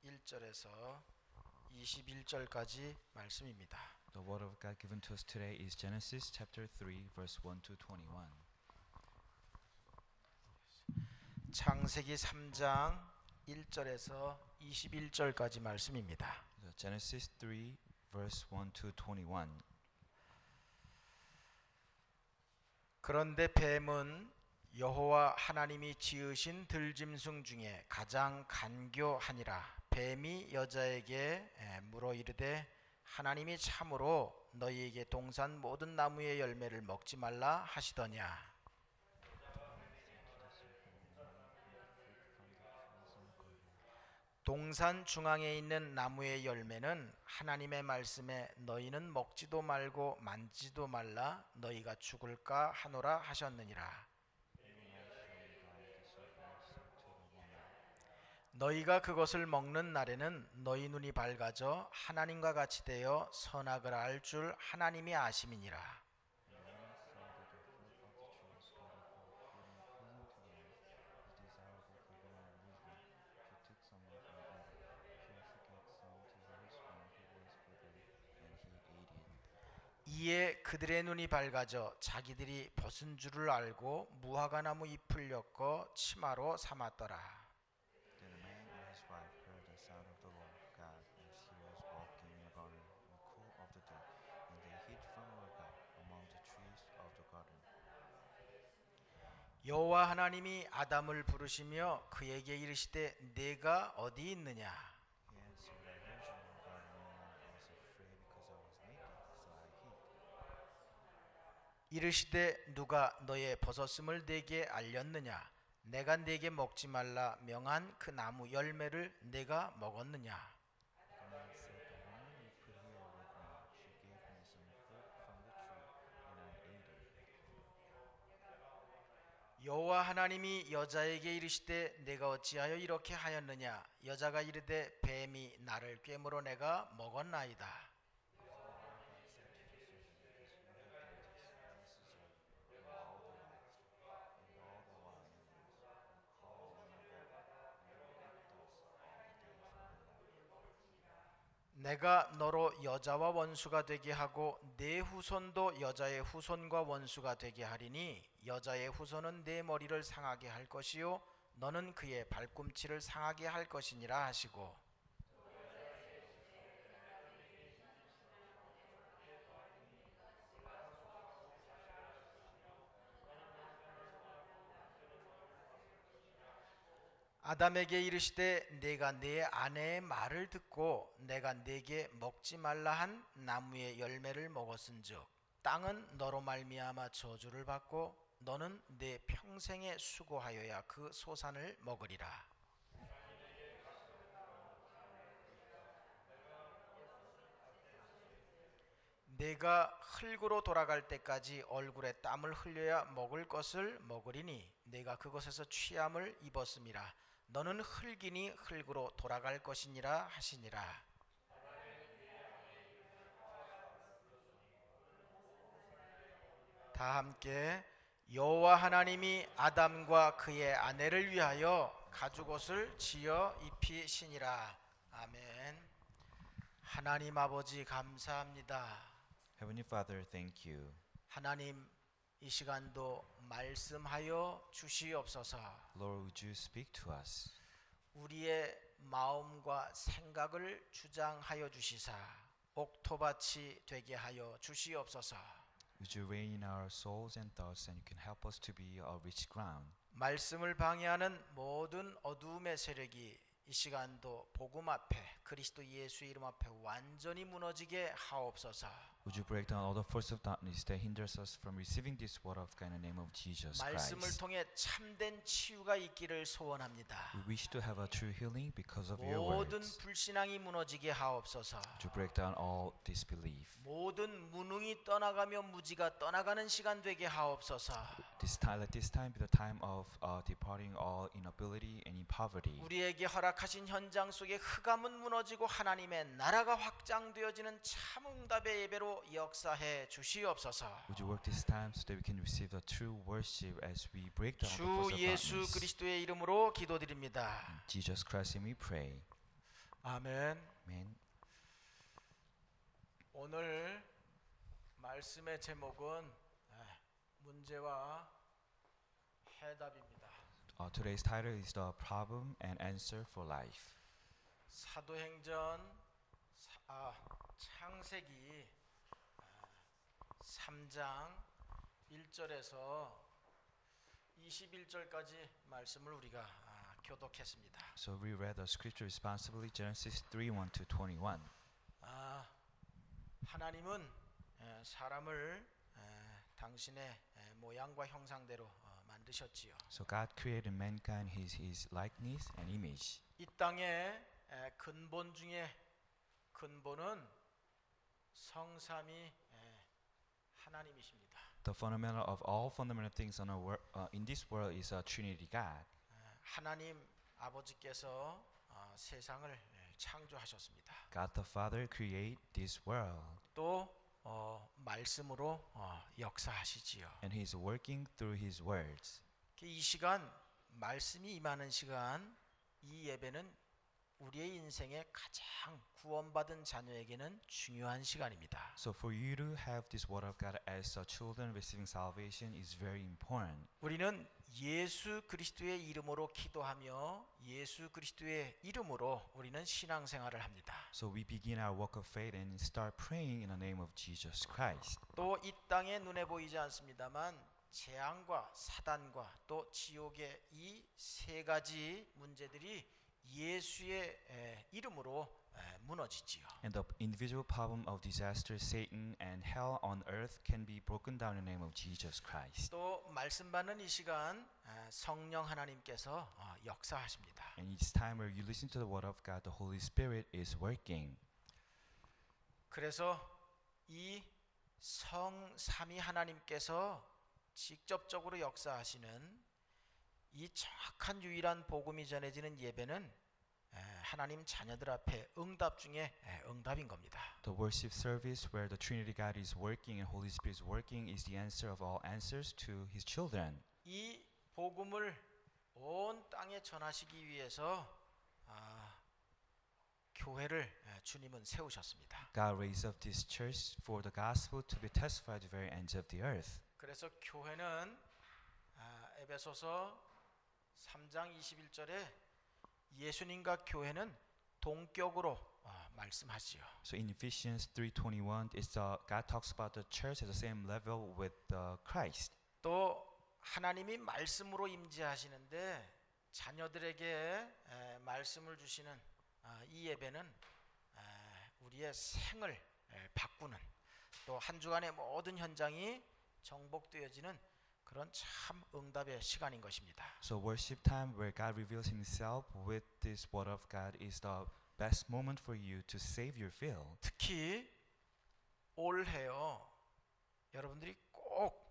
1절에서 21절까지 말씀입니다. The word of God given to us today is Genesis chapter 3 verse 1 to 21. 창세기 3장 1절에서 21절까지 말씀입니다. So Genesis 3 verse 1 to 21. 그런데 뱀은 여호와 하나님이 지으신 들짐승 중에 가장 간교하니라. 뱀이 여자에게 물어 이르되 하나님이 참으로 너희에게 동산 모든 나무의 열매를 먹지 말라 하시더냐. 동산 중앙에 있는 나무의 열매는 하나님의 말씀에 너희는 먹지도 말고 만지도 말라 너희가 죽을까 하노라 하셨느니라. 너희가 그것을 먹는 날에는 너희 눈이 밝아져 하나님과 같이 되어 선악을 알 줄 하나님이 아심이니라. 이에 그들의 눈이 밝아져 자기들이 벗은 줄을 알고 무화과 나무 잎을 엮어 치마로 삼았더라. Then a man and his wife heard the sound of the Lord God as he was walking in the garden in the cool of the day, and they hid from the Lord God among the trees of the garden. 여호와 하나님이 아담을 부르시며 그에게 이르시되 네가 어디 있느냐. He answered, I heard you in the garden, and I was afraid because I was naked, so I hid. 이르시되 누가 너의 벗었음을 내게 알렸느냐. 내가 네게 먹지 말라 명한 그 나무 열매를 네가 먹었느냐. The man said, the woman you put here with me, she gave me some fruit from the tree, and I ate it. 여호와 하나님이 여자에게 이르시되 내가 어찌하여 이렇게 하였느냐. 여자가 이르되 뱀이 나를 꿰물어 내가 먹었나이다. 내가 너로 여자와 원수가 되게 하고 네 후손도 여자의 후손과 원수가 되게 하리니 여자의 후손은 네 머리를 상하게 할 것이요 너는 그의 발꿈치를 상하게 할 것이니라 하시고 아담에게 이르시되 내가 네 아내의 말을 듣고 내가 네게 먹지 말라 한 나무의 열매를 먹었은즉 땅은 너로 말미암아 저주를 받고 너는 네 평생에 수고하여야 그 소산을 먹으리라. 내가 흙으로 돌아갈 때까지 얼굴에 땀을 흘려야 먹을 것을 먹으리니 내가 그것에서 취함을 입었음이라. 너는 흙이니 흙으로 돌아갈 것이니라 하시니라. 다 함께 여호와 하나님이 아담과 그의 아내를 위하여 가죽옷을 지어 입히시니라. 아멘. 하나님 아버지 감사합니다. Heavenly Father, thank you. 하나님 이 시간도 말씀하여 주시옵소서. Lord, would you speak to us? 우리의 마음과 생각을 주장하여 주시사 옥토밭이 되게 하여 주시옵소서. Would you reign in our souls and thoughts, and you can help us to be a rich ground? 말씀을 방해하는 모든 어두움의 세력이 이 시간도 복음 앞에 그리스도 예수 이름 앞에 완전히 무너지게 하옵소서. Would you break down all the force of darkness that hinders us from receiving this word of God in the name of Jesus 말씀을 Christ? 통해 참된 치유가 있기를 소원합니다. We wish to have a true healing because of your 모든 words. 불신앙이 무너지게 하옵소서. Would you break down all disbelief? 모든 무능이 떠나가며 무지가 떠나가는 시간 되게 하옵소서. Let this time be the time of departing all inability and in poverty. 우리에게 허락하신 현장 속에 흑암은 무너지고 하나님의 나라가 확장되어지는 참 응답의 예배로 역사해 주시옵소서. Would you work this time so that we can receive the true worship as we break down the 주 force of 예수 darkness? 그리스도의 이름으로 기도드립니다. In Jesus Christ, and we pray. 아멘. Amen. 오늘 말씀의 제목은 문제와 해답입니다. Today's title is the problem and answer for life. 사도행전 창세기 3장 1절에서 21절까지 말씀을 우리가 교독했습니다. So we read the scripture responsibly, Genesis 3:1 to 21. 하나님은 사람을 당신의 모양과 형상대로 만드셨지요. So God created mankind his likeness and image. 이 땅의 근본 중에 근본은 성삼위 하나님이십니다. The fundamental of all fundamental things in this world is a Trinity God. 하나님 아버지께서 세상을 창조하셨습니다. God the Father create this world, 또 말씀으로 역사하시지요. and He's working through His words. 이 시간 말씀이 임하는 시간, 이 예배는 우리의 인생에 가장 구원받은 자녀에게는 중요한 시간입니다. So for you to have this word of God as a children receiving salvation is very important. 우리는 예수 그리스도의 이름으로 기도하며 예수 그리스도의 이름으로 우리는 신앙생활을 합니다. So we begin our walk of faith and start praying in the name of Jesus Christ. 또 이 땅에 눈에 보이지 않습니다만 재앙과 사단과 또 지옥의 이 세 가지 문제들이 예수의 이름으로 무너지지요. And the individual problem of disaster, Satan, and hell on earth can be broken down in the name of Jesus Christ. 또 말씀 받는 이 시간 성령 하나님께서 역사하십니다. And each time where you listen to the word of God, the Holy Spirit is working. 그래서 이 성삼위 하나님께서 직접적으로 역사하시는 이 정확한 유일한 복음이 전해지는 예배는 하나님 자녀들 앞에 응답 중에 응답인 겁니다. The worship service where the Trinity God is working and Holy Spirit is working is the answer of all answers to His children. 이 복음을 온 땅에 전하시기 위해서 교회를 주님은 세우셨습니다. God raised up this church for the gospel to be testified to the very ends of the earth. 그래서 교회는 에베소서 3장 21절에 예수님과 교회는 동격으로 말씀하시죠. So in Ephesians 3:21, God talks about the church at the same level with Christ. 또 하나님이 말씀으로 임재하시는데 자녀들에게 말씀을 주시는 이 예배는 우리의 생을 바꾸는 또 한 주간의 모든 현장이 정복되어지는 그런 참 응답의 시간인 것입니다. So worship time where God reveals Himself with this word of God is the best moment for you to save your field. 특히 올해요. 여러분들이 꼭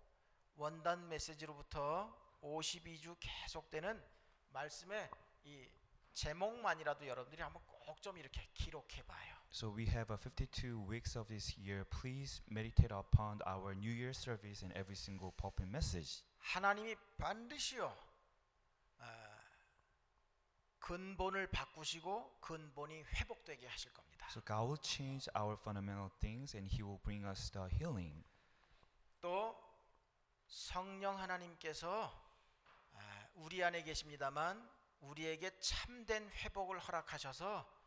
원단 메시지로부터 52주 계속되는 말씀의 이 제목만이라도 여러분들이 한번 꼭 좀 이렇게 기록해 봐요. So we have 52 weeks of this year. Please meditate upon our New Year service and every single pulpit message. 하나님이 반드시요 근본을 바꾸시고 근본이 회복되게 하실 겁니다. So God will change our fundamental things and He will bring us the healing. 또 성령 하나님께서 우리 안에 계십니다만 우리에게 참된 회복을 허락하셔서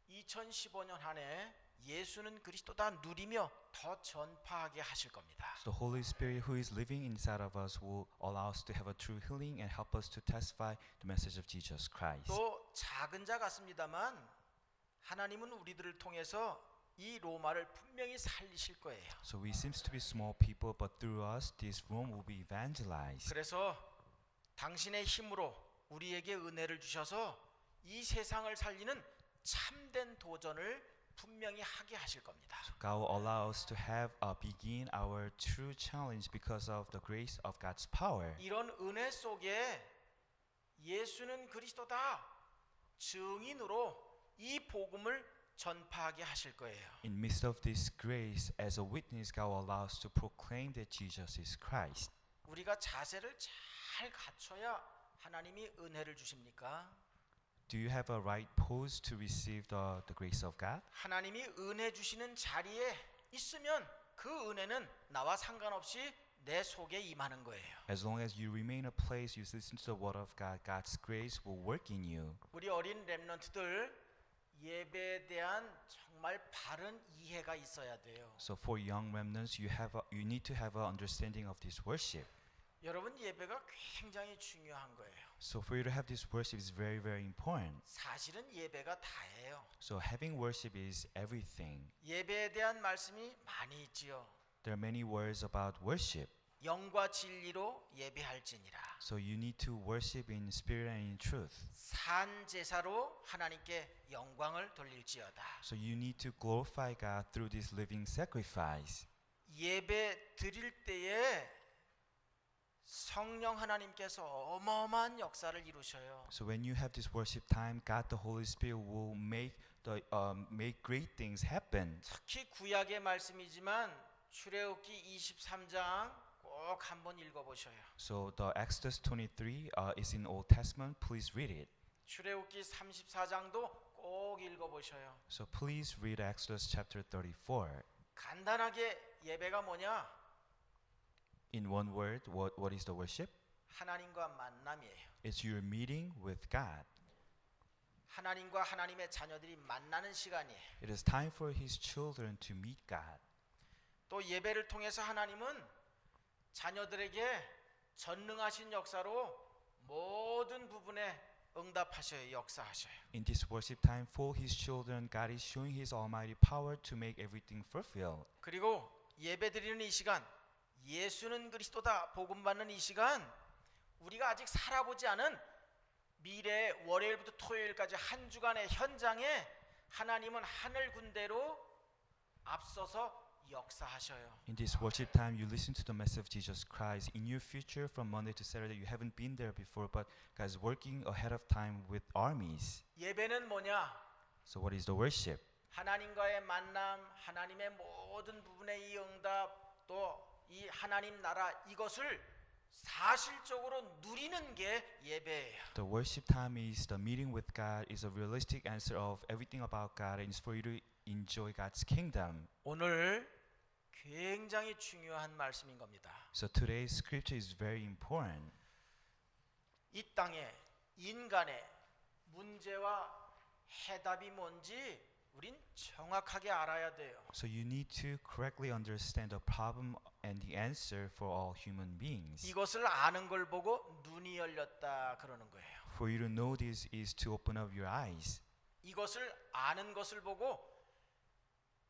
2015년 한 해 예수는 그리스도다 누리며 더 전파하게 하실 겁니다. So the Holy Spirit who is living inside of us will allow us to have a true healing and help us to testify the message of Jesus Christ. 또 작은 자 같습니다만 하나님은 우리들을 통해서 이 로마를 분명히 살리실 거예요. So we seems to be small people, but through us, this room will be evangelized. 그래서 당신의 힘으로 우리에게 은혜를 주셔서 이 세상을 살리는 참된 도전을 분명히 하게 하실 겁니다. God will allow us to have begin our true challenge because of the grace of God's power. 이런 은혜 속에 예수는 그리스도다 증인으로 이 복음을 전파하게 하실 거예요. In midst of this grace, as a witness, God will allow us to proclaim that Jesus is Christ. 우리가 자세를 잘 갖춰야 하나님이 은혜를 주십니까? Do you have a right pose to receive the grace of God? 하나님이 은혜 주시는 자리에 있으면 그 은혜는 나와 상관없이 내 속에 임하는 거예요. As long as you remain a place, you listen to the word of God, God's grace will work in you. 우리 어린 렘넌트들 예배에 대한 정말 바른 이해가 있어야 돼요. So for young remnants, you need to have an understanding of this worship. 여러분 예배가 굉장히 중요한 거예요. So for you to have this worship is very, very important. 사실은 예배가 다예요. So having worship is everything. 예배에 대한 말씀이 많이 있지요. There are many words about worship. 영과 진리로 예배할지니라. So you need to worship in spirit and in truth. 산 제사로 하나님께 영광을 돌릴지어다. So you need to glorify God through this living sacrifice. 예배 드릴 때에 성령 하나님께서 어마어마한 역사를 이루셔요. So when you have this worship time, God the Holy Spirit will make great things happen. 특히 구약의 말씀이지만 출애굽기 23장 꼭 한번 읽어보셔요. So the Exodus 23 is in Old Testament. Please read it. 출애굽기 34장도 꼭 읽어보셔요. So please read Exodus chapter 34. 간단하게 예배가 뭐냐? In one word, what is the worship? 하나님과 만남이에요. It's your meeting with God. 하나님과 하나님의 자녀들이 만나는 시간이에요. It is time for His children to meet God. 또 예배를 통해서 하나님은 자녀들에게 전능하신 역사로 모든 부분에 응답하셔요. 역사하셔요. In this worship time for His children, God is showing His almighty power to make everything fulfilled. 그리고 예배 드리는 이 시간, 예수는 그리스도다 복음 받는 이 시간, 우리가 아직 살아보지 않은 미래 월요일부터 토요일까지 한 주간의 현장에 하나님은 하늘 군대로 앞서서 역사하셔요. In this worship time, you listen to the message of Jesus Christ. In your future, from Monday to Saturday, you haven't been there before, but God is working ahead of time with armies. 예배는 뭐냐? So what is the worship? 하나님과의 만남, 하나님의 모든 부분의 이 응답, 또 이 하나님 나라 이것을 사실적으로 누리는 게 예배예요. The worship time is the meeting with God, is a realistic answer of everything about God, and it's for you to enjoy God's kingdom. 오늘 굉장히 중요한 말씀인 겁니다. So today's scripture is very important. 이 땅에 인간의 문제와 해답이 뭔지 우린 정확하게 알아야 돼요. So you need to correctly understand the problem and the answer for all human beings. 이것을 아는 걸 보고 눈이 열렸다 그러는 거예요. For you to know this is to open up your eyes. 이것을 아는 것을 보고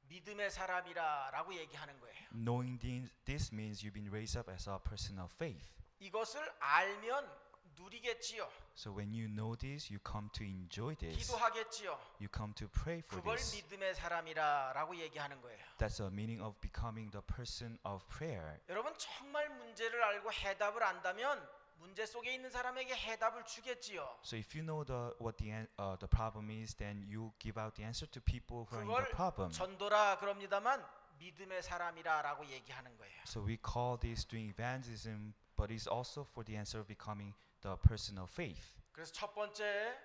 믿음의 사람이라라고 얘기하는 거예요. Knowing this means you've been raised up as a person of faith. 이것을 알면 누리겠지요. So when you know this, you come to enjoy this. 기도하겠지요. You come to pray for 그걸 this. 믿음의 사람이라라고 얘기하는 거예요. That's the meaning of becoming the person of prayer. 여러분 정말 문제를 알고 해답을 안다면 문제 속에 있는 사람에게 해답을 주겠지요. So if you know what the problem is, then you give out the answer to people who are in the 그걸 problem. 전도라 그럽니다만 믿음의 사람이라라고 얘기하는 거예요. So we call this doing evangelism, but it's also for the answer of becoming the person of faith. 그래서 첫 번째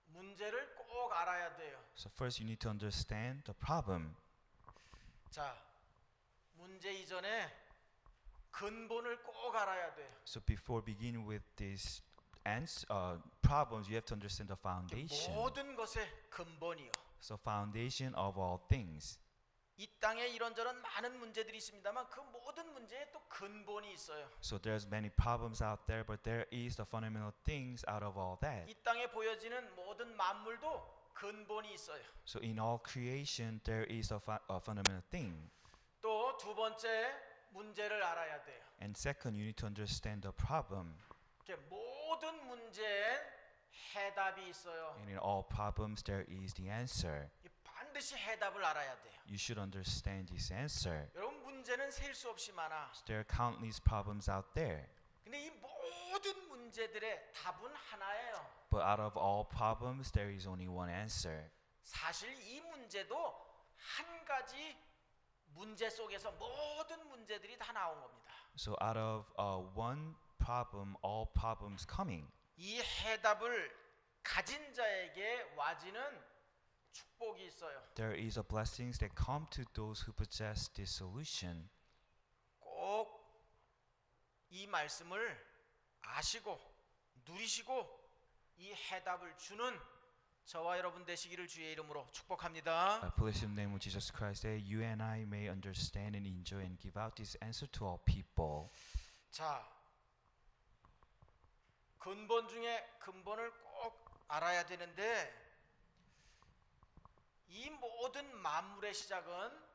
문제를 꼭 알아야 돼요. So first you need to understand the problem. 자, 문제 이전에 근본을 꼭 알아야 돼요. So before beginning with these problems, you have to understand the foundation. 모든 것의 근본이요. So foundation of all things. 이 땅에 이런저런 많은 문제들이 있습니다만 그 모든 문제에 또 근본이 있어요. So there's many problems out there, but there is the fundamental things out of all that. 이 땅에 보여지는 모든 만물도 근본이 있어요. So in all creation, there is a fundamental thing. 또 두 번째 문제를 알아야 돼요. And second, you need to understand the problem. 이렇게 모든 문제에 해답이 있어요. And in all problems, there is the answer. 반드시 해답을 알아야 돼요. You should understand this answer. 여러분 문제는 셀 수 없이 많아. So there are countless problems out there. 근데 이 모든 문제들의 답은 하나예요. But out of all problems, there is only one answer. 사실 이 문제도 한 가지 문제 속에서 모든 문제들이 다 나온 겁니다. So out of one problem, all problems coming. 이 해답을 가진 자에게 와지는 축복이 있어요. There is a blessings that come to those who possess this solution. 꼭 이 말씀을 아시고 누리시고 이 해답을 주는 저와 여러분 되시기를 주의 이름으로 축복합니다. I bless in the name of Jesus Christ that you and I may understand and enjoy and give out this answer to all people. 자, 근본 중에 근본을 꼭 알아야 되는데 이 모든 만물의 시작은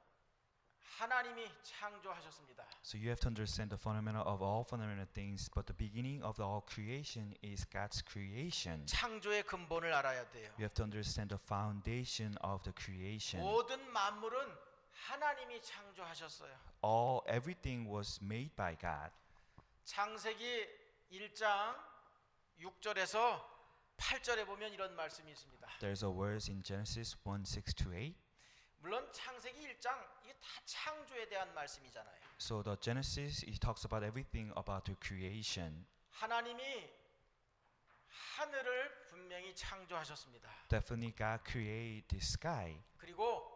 하나님이 창조하셨습니다. So you have to understand the fundamental of all fundamental things, but the beginning of the all creation is God's creation. 창조의 근본을 알아야 돼요. You have to understand the foundation of the creation. 모든 만물은 하나님이 창조하셨어요. Everything was made by God. 창세기 1장 6절에서 8절에 보면 이런 말씀이 있습니다. There's a verse in Genesis 1:6-8. 물론 창세기 1장 이게 다 창조에 대한 말씀이잖아요. So the Genesis it talks about everything about the creation. 하나님이 하늘을 분명히 창조하셨습니다. Definitely God created the sky. 그리고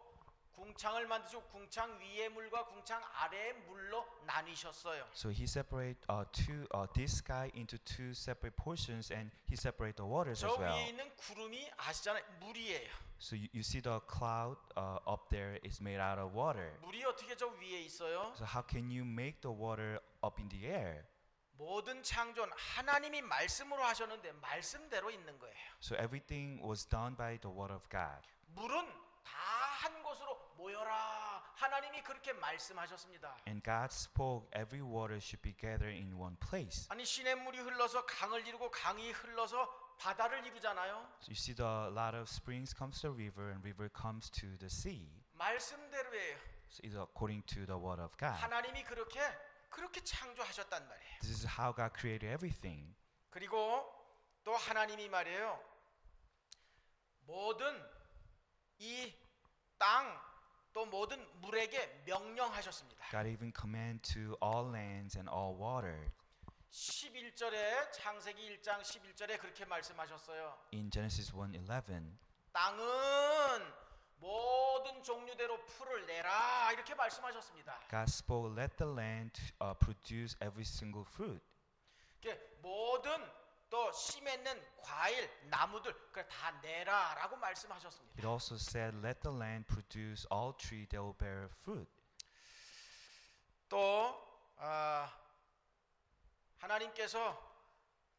궁창을 만드시고 궁창 위의 물과 궁창 아래의 물로 나뉘셨어요. So he separate this sky into two separate portions, and he separate the waters 저 as well. 위에 있는 구름이 아시잖아요. 물이에요. So you see the cloud up there is made out of water. 물이 어떻게 저 위에 있어요? So how can you make the water up in the air? 모든 창조는 하나님이 말씀으로 하셨는데 말씀대로 있는 거예요. So everything was done by the word of God. 물은 다 한 곳으로 모여라. 하나님이 그렇게 말씀하셨습니다. And God spoke every water should be gathered in one place. 아니 시냇물이 흘러서 강을 이루고 강이 흘러서 바다를 이루잖아요. So you see the lot of springs comes to the river and river comes to the sea. 말씀대로예요. So it's according to the word of God. 하나님이 그렇게 창조하셨단 말이에요. This is how God created everything. 그리고 또 하나님이 말이에요. 모든 이 땅 또 모든 물에게 명령하셨습니다. God even command to all lands and all water. 11절에 창세기 1장 11절에 그렇게 말씀하셨어요. In Genesis 1:11, 땅은 모든 종류대로 풀을 내라 이렇게 말씀하셨습니다. God spoke, let the land produce every single fruit. 모든 또 씨 맺는 과일, 나무들 그걸 다 내라라고 말씀하셨습니다. It also said, let the land produce all trees that will bear fruit. 또 하나님께서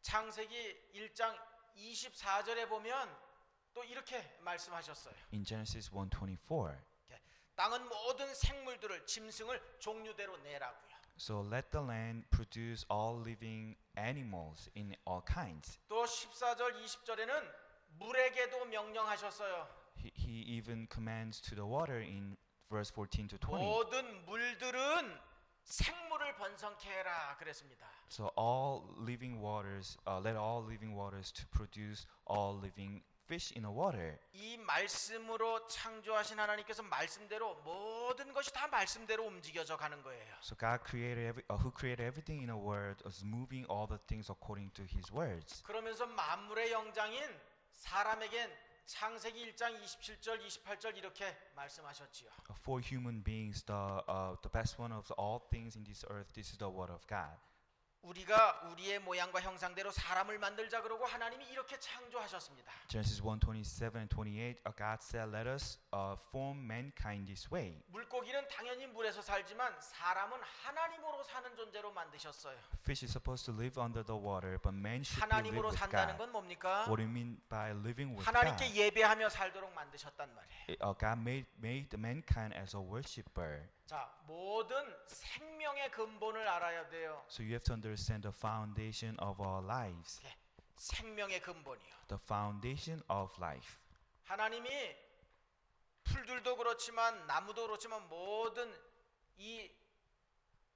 창세기 1장 24절에 보면 또 이렇게 말씀하셨어요. In Genesis 1:24, 땅은 모든 생물들을 짐승을 종류대로 내라고요. so let the land produce all living animals in all kinds. 또 14절 20절에는 물에게도 명령하셨어요. He even commands to the water in verse 14-20. 모든 물들은 생물을 번성케 해라 그랬습니다. So all living waters, let all living waters to produce all living fish in the water. 이 말씀으로 창조하신 하나님께서 말씀대로 모든 것이 다 말씀대로 움직여져 가는 거예요. So God created who created everything in the world is moving all the things according to His words. 그러면서 만물의 영장인 사람에겐 창세기 1장 27절 28절 이렇게 말씀하셨지요. For human beings, the best one of all things in this earth, this is the word of God. 우리가 우리의 모양과 형상대로 사람을 만들자 그러고 하나님이 이렇게 창조하셨습니다. Genesis 1:27 and 28, God said, let us form mankind this way. 물고기는 당연히 물에서 살지만 사람은 하나님으로 사는 존재로 만드셨어요. Fish is supposed to live under the water, but man should be live 하나님으로 with 산다는 God. 건 뭡니까? What do you mean by living with 하나님께 God? 예배하며 살도록 만드셨단 말이에요. God made mankind as a worshipper. 자, 모든 생명의 근본을 알아야 돼요. So you have to understand the foundation of our lives. 생명의 근본이요. The foundation of life. 하나님이 풀들도 그렇지만 나무도 그렇지만 모든 이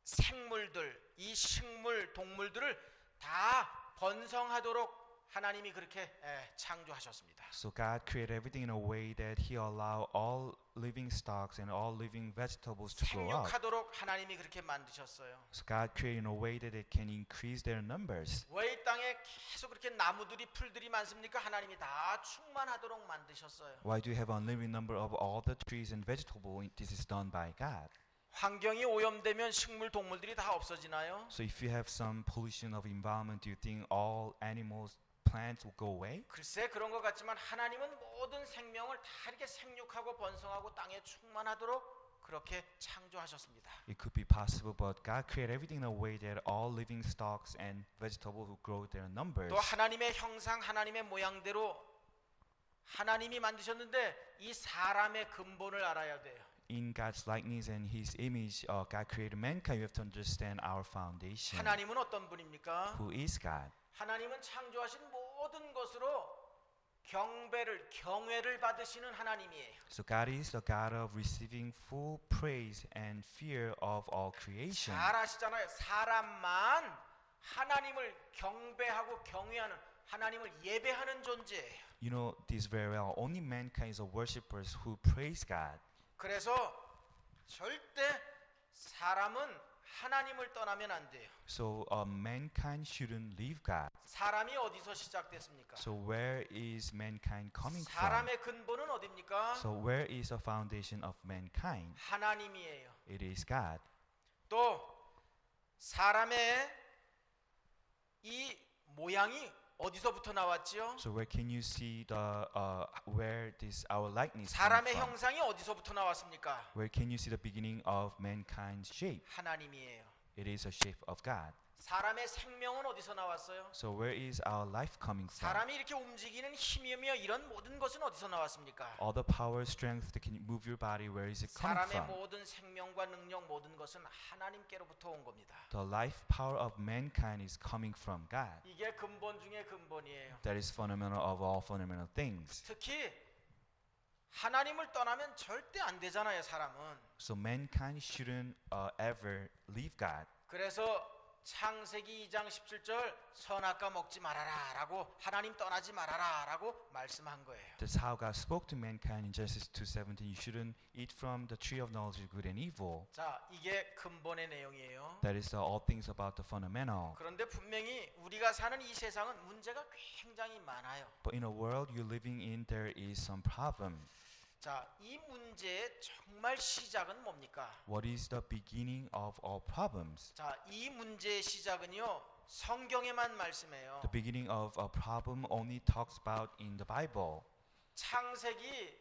생물들, 이 식물, 동물들을 다 번성하도록 하나님이 그렇게 창조하셨습니다. So God created everything in a way that He allowed all living stocks and all living vegetables to grow up. 생육하도록 하나님이 그렇게 만드셨어요. So God created in a way that it can increase their numbers. 왜 이 땅에 계속 그렇게 나무들이 풀들이 많습니까? 하나님이 다 충만하도록 만드셨어요. Why do you have unlimited number of all the trees and vegetables? This is done by God. 환경이 오염되면 식물 동물들이 다 없어지나요? So if you have some pollution of environment, do you think all animals, plants will go away? 글쎄 그런 것 같지만 하나님은 모든 생명을 다 이렇게 생육하고 번성하고 땅에 충만하도록 그렇게 창조하셨습니다. It could be possible, but God created everything in a way that all living stocks and vegetables will grow their numbers. 또 하나님의 형상, 하나님의 모양대로 하나님이 만드셨는데 이 사람의 근본을 알아야 돼요. In God's likeness and His image, God created mankind. We have to understand our foundation. 하나님은 어떤 분입니까? Who is God? 하나님은 창조하신 모든 것으로 경외를 받으시는 하나님이에요. So God is the God of receiving full praise and fear of all creation. 잘 아시잖아요. 사람만 하나님을 경배하고 경외하는 하나님을 예배하는 존재예요. You know this very well. Only mankind is a worshippers who praise God. 그래서 절대 사람은 하나님을 떠나면 안 돼요. So mankind shouldn't leave God. 사람이 어디서 시작됐습니까? So where is mankind coming from? 사람의 근본은 어디입니까? So where is the foundation of mankind? 하나님이에요. It is God. 또 사람의 이 모양이 어디서부터 나왔지요? So where can you see the where this our likeness come 사람의 from? 형상이 어디서부터 나왔습니까? Where can you see the beginning of mankind's shape? 하나님이에요. It is a shape of God. 사람의 생명은 어디서 나왔어요? So where is our life coming from? 사람이 이렇게 움직이는 힘이며 이런 모든 것은 어디서 나왔습니까? All the power, strength that can move your body, where is it coming 사람의 from? 모든 생명과 능력 모든 것은 하나님께로부터 온 겁니다. The life power of mankind is coming from God. 이게 근본 중에 근본이에요. That is fundamental of all fundamental things. 특히 하나님을 떠나면 절대 안 되잖아요, 사람은. So mankind shouldn't ever leave God. 그래서 창세기 2장 17절 선악과 먹지 말아라라고 하나님 떠나지 말아라라고 말씀한 거예요. That's how God spoke to mankind in Genesis 2:17. You shouldn't eat from the tree of knowledge of good and evil. 자, 이게 근본의 내용이에요. That is all things about the fundamental. 그런데 분명히 우리가 사는 이 세상은 문제가 굉장히 많아요. But in a world you're living in, there is some problem. 자, 이 문제의 정말 시작은 뭡니까? What is the beginning of all problems? 자, 이 문제의 시작은요. 성경에만 말씀해요. The beginning of a problem only talks about in the Bible. 창세기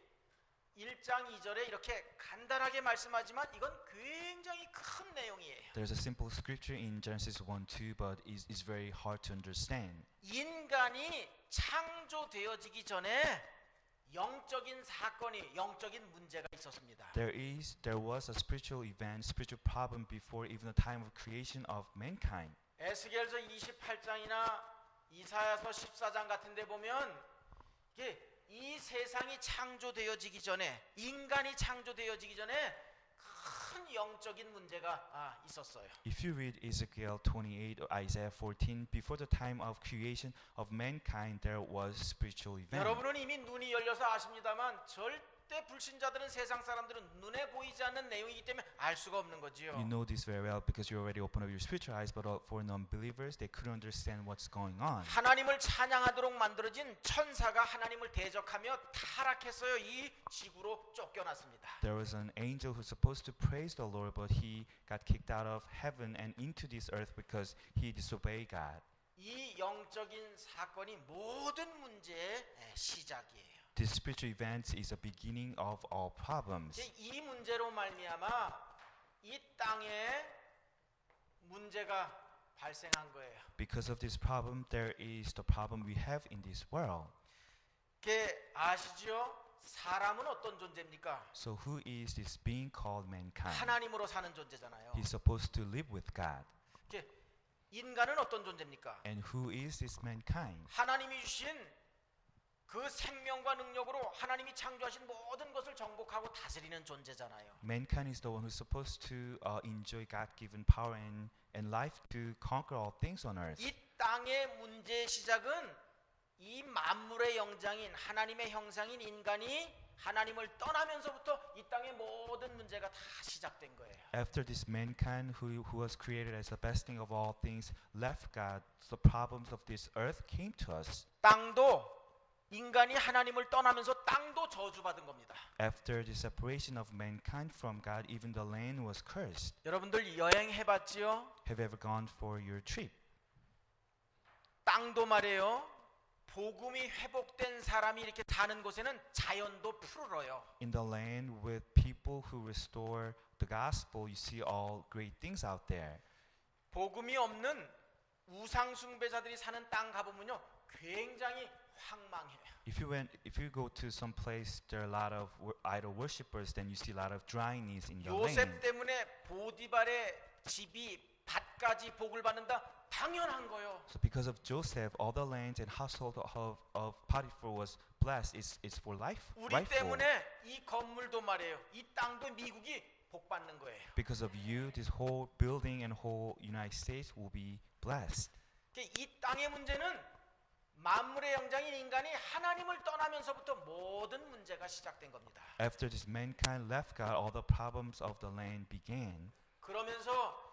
1장 2절에 이렇게 간단하게 말씀하지만 이건 굉장히 큰 내용이에요. There's a simple scripture in Genesis 1:2, but it's very hard to understand. 인간이 창조되어지기 전에 영적인 사건이 영적인 문제가 있었습니다. There was a spiritual event, spiritual problem before even the time of creation of mankind. 에스겔서 28장이나 이사야서 14장 같은 데 보면 이게 이 세상이 창조되어지기 전에 인간이 창조되어지기 전에 큰 영적인 문제가 있었어요. If you read Ezekiel 28 or Isaiah 14, before the time of creation of mankind, there was spiritual event. 여러분은 이미 눈이 열려서 아십니다만 절대 불신자들은 세상 사람들은 눈에 보이지 않는 내용이기 때문에 알 수가 없는 거지요. You know this very well because you already opened up your spiritual eyes, but for non-believers, they couldn't understand what's going on. 하나님을 찬양하도록 만들어진 천사가 하나님을 대적하며 타락했어요. 이 지구로 쫓겨났습니다. There was an angel who's supposed to praise the Lord, but he got kicked out of heaven and into this earth because he disobeyed God. 이 영적인 사건이 모든 문제의 시작이에요. This spiritual event is the beginning of all problems. 이 문제로 말미암아 이 땅에 문제가 발생한 거예요. Because of this problem, there is the problem we have in this world. 그게 아시죠? 사람은 어떤 존재입니까? So who is this being called mankind? 하나님으로 사는 존재잖아요. He's supposed to live with God. 인간은 어떤 존재입니까? And who is this mankind? 하나님이 주신 그 생명과 능력으로 하나님이 창조하신 모든 것을 정복하고 다스리는 존재잖아요. Mankind is the one who's supposed to enjoy God-given power and life to conquer all things on earth. 이 땅의 문제의 시작은 이 만물의 영장인 하나님의 형상인 인간이 하나님을 떠나면서부터 이 땅의 모든 문제가 다 시작된 거예요. After this mankind who was created as the best thing of all things left God, the problems of this earth came to us. 땅도 인간이 하나님을 떠나면서 땅도 저주받은 겁니다. After the separation of mankind from God, even the land was cursed. 여러분들 여행해봤지요? Have you ever gone for your trip? 땅도 말이에요. 복음이 회복된 사람이 이렇게 사는 곳에는 자연도 푸르러요. In the land with people who restore the gospel, you see all great things out there. 복음이 없는 우상 숭배자들이 사는 땅 가보면요, 굉장히 황망해요. If you go to some place, there are a lot of idol worshippers. Then you see a lot of dryness in the 요셉 land. 때문에 보디발의 집이 밭까지 복을 받는다? 당연한 거요. So because of Joseph, all the lands and household of Potiphar was blessed. It's for life, 우리 rightful. 때문에 이 건물도 말이에요. 이 땅도 미국이 복 받는 거예요. Because of you, this whole building and whole United States will be blessed. 이 땅의 문제는 만물의 영장인 인간이 하나님을 떠나면서부터 모든 문제가 시작된 겁니다. After this mankind left God, all the problems of the land began. 그러면서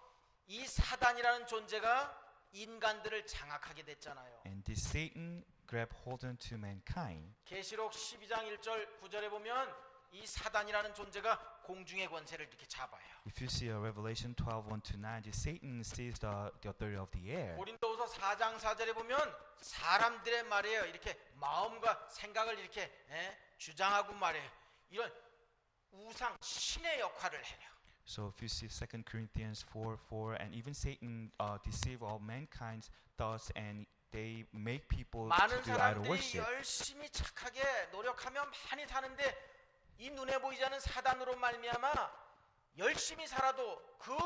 이 사단이라는 존재가 인간들을 장악하게 됐잖아요. And this Satan grabbed hold onto mankind. 계시록 12장 1절 9절에 보면 이 사단이라는 존재가 공중의 권세를 이렇게 잡아요. If you see Revelation 12:1-9, this Satan sees the authority of the air. 고린도후서 4장 4절에 보면 사람들의 말이에요. 이렇게 마음과 생각을 이렇게 주장하고 말이에요. 이런 우상 신의 역할을 해요. So if you see 2 Corinthians 4:4, and even Satan deceive all mankind's thoughts, and they make people to 많은 do idol 사람들이 worship. 열심히 착하게 노력하면 많이 사는데 이 눈에 보이지 않는 사단으로 말미암아 열심히 살아도 그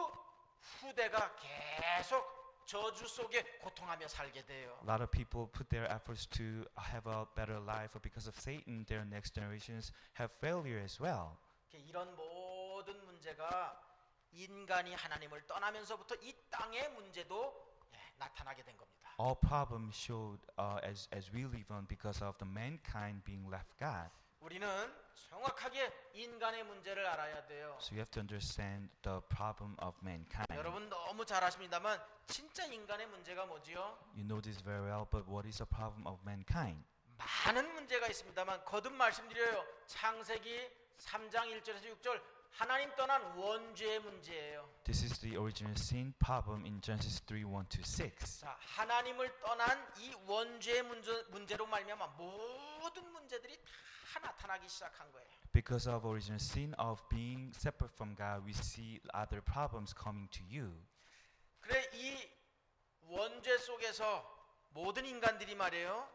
후대가 계속 저주 속에 고통하며 살게 돼요. A lot of people put their efforts to have a better life, but because of Satan, their next generations have failure as well. 이런 모든 문제가 인간이 하나님을 떠나면서부터 이 땅의 문제도 나타나게 된 겁니다. All problems showed as we live on because of the mankind being left God. 우리는 정확하게 인간의 문제를 알아야 돼요. So you have to understand the problem of mankind. 여러분 너무 잘 아십니다만 진짜 인간의 문제가 뭐지요? You know this very well, but what is the problem of mankind? 많은 문제가 있습니다만 거듭 말씀드려요. 창세기 3장 1절에서 6절 하나님 떠난 원죄의 문제예요. This is the original sin problem in Genesis 3:1-6. 자, 하나님을 떠난 이 원죄의 문제로 말미암아 모든 문제들이 다 나타나기 시작한 거예요. Because of original sin of being separate from God, we see other problems coming to you. 그래 이 원죄 속에서 모든 인간들이 말이에요.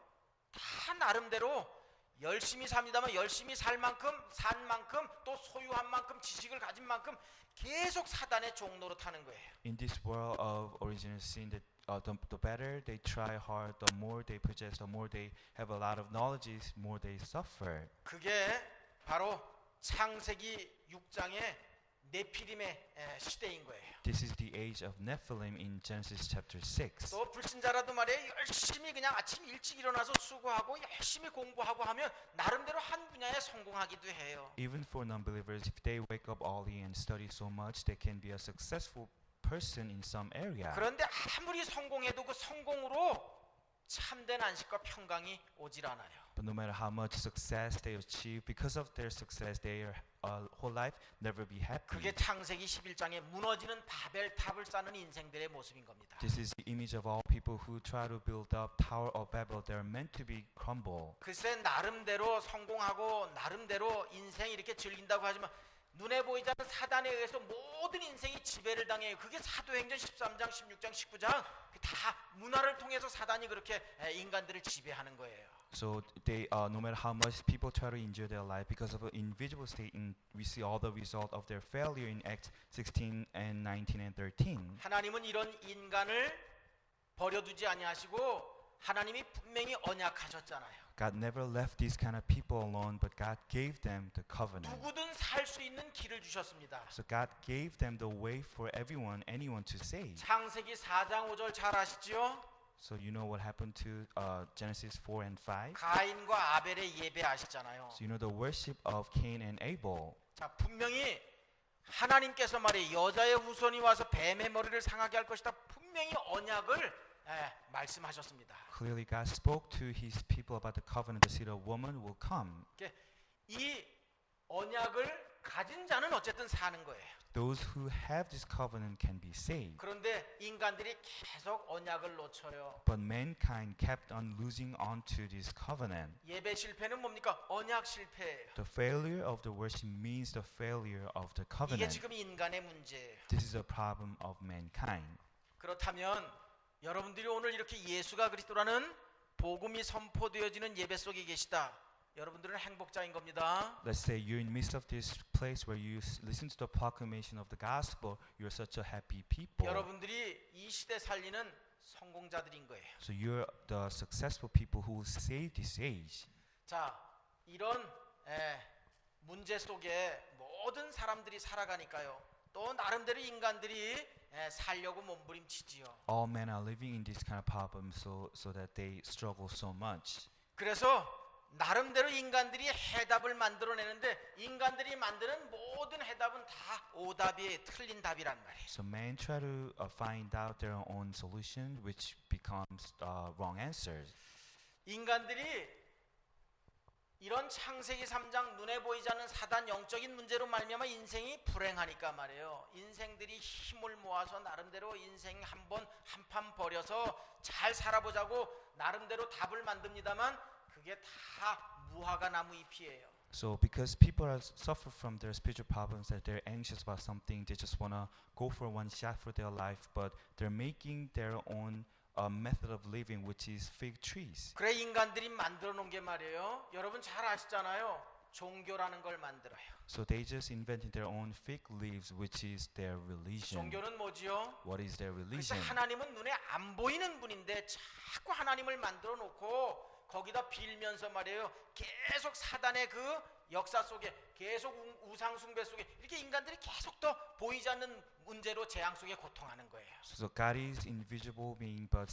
다 나름대로 열심히 삽니다만 열심히 살 만큼 산 만큼 또 소유한 만큼 지식을 가진 만큼 계속 사단의 종로로 타는 거예요. In this world of original sin, the better they try hard, the more they possess, the more they have a lot of knowledge, the more they suffer. 그게 바로 창세기 6장의 네피림의 시대인 거예요. This is the age of Nephilim in Genesis chapter 6. 또 불신자라도 말이에요. 열심히 그냥 아침 일찍 일어나서 수고하고 열심히 공부하고 하면 나름대로 한 분야에 성공하기도 해요. Even for non-believers, if they wake up early and study so much, they can be a successful person in some area. 그런데 아무리 성공해도 그 성공으로 참된 안식과 평강이 오질 않아요. But no matter how much success they achieve, because of their success, their whole life never be happy. 그게 창세기 11장에 무너지는 바벨탑을 쌓는 인생들의 모습인 겁니다. This is the image of all people who try to build up Tower of Babel. They are meant to be crumble. 글쎄 나름대로 성공하고 나름대로 인생 이렇게 즐긴다고 하지만 눈에 보이지 않는 사단에 의해서 모든 인생이 지배를 당해요. 그게 사도행전 13장, 16장, 19장 다 문화를 통해서 사단이 그렇게 인간들을 지배하는 거예요. So they, no matter how much people try to enjoy their life, because of an invisible Satan, we see all the result of their failure in Acts 16 and 19 and 13. 하나님은 이런 인간을 버려두지 아니하시고 하나님이 분명히 언약하셨잖아요. God never left these kind of people alone, but God gave them the covenant. 누구든 살 수 있는 길을 주셨습니다. So God gave them the way for everyone, anyone to save. 창세기 4장 5절 잘 아시죠? So you know what happened to Genesis 4 and 5? 가인과 아벨의 예배 아시잖아요. So you know the worship of Cain and Abel. 자, 분명히 하나님께서 말이에요. 여자의 후손이 와서 뱀의 머리를 상하게 할 것이다. 분명히 언약을 말씀하셨습니다. Clearly God spoke to his people about the covenant. The seed of woman will come. 이 언약을 가진 자는 어쨌든 사는 거예요. Those who have this covenant can be saved. 그런데 인간들이 계속 언약을 놓쳐요. But mankind kept on losing onto this covenant. 예배 실패는 뭡니까? 언약 실패예요. The failure of the worship means the failure of the 이게 covenant. 지금 인간의 문제예요. This is a problem of mankind. 그렇다면 여러분들이 오늘 이렇게 예수가 그리스도라는 복음이 선포되어지는 예배 속에 계시다. 여러분들은 행복자인 겁니다. Let's say you're in the midst of this place where you listen to the proclamation of the gospel. You're such a happy people. 여러분들이 이 시대 살리는 성공자들인 거예요. So you're the successful people who will save this age. 자, 이런 문제 속에 모든 사람들이 살아가니까요. 또 나름대로 인간들이 살려고 몸부림치지요. All men are living in this kind of problem so that they struggle so much. 그래서 나름대로 인간들이 해답을 만들어내는데 인간들이 만드는 모든 해답은 다 오답이 틀린 답이란 말이에요. So men try to find out their own solution, which becomes wrong answers. 인간들이 이런 창세기 3장 눈에 보이지 않는 사단 영적인 문제로 말미암아 인생이 불행하니까 말이에요. 인생들이 힘을 모아서 나름대로 인생 한 판 버려서 잘 살아보자고 나름대로 답을 만듭니다만 그게 다 무화과 나무 잎이에요. So because people are suffer from their spiritual problems, that they're anxious about something, they just wanna go for one shot for their life, but they're making their own method of living, which is fig trees. 그래 인간들이 만들어 놓은 게 말이에요. 여러분 잘 아시잖아요. 종교라는 걸 만들어요. So they just invented their own fig leaves, which is their religion. 종교는 뭐지요? What is their 그래서 religion? 하나님은 눈에 안 보이는 분인데 자꾸 하나님을 만들어 놓고 거기다 빌면서 말이에요. 계속 사단의 그 역사 속에 계속 우상 숭배 속에 이렇게 인간들이 계속 더 보이지 않는 문제로 재앙 속에 고통하는 거예요. So God is invisible being, but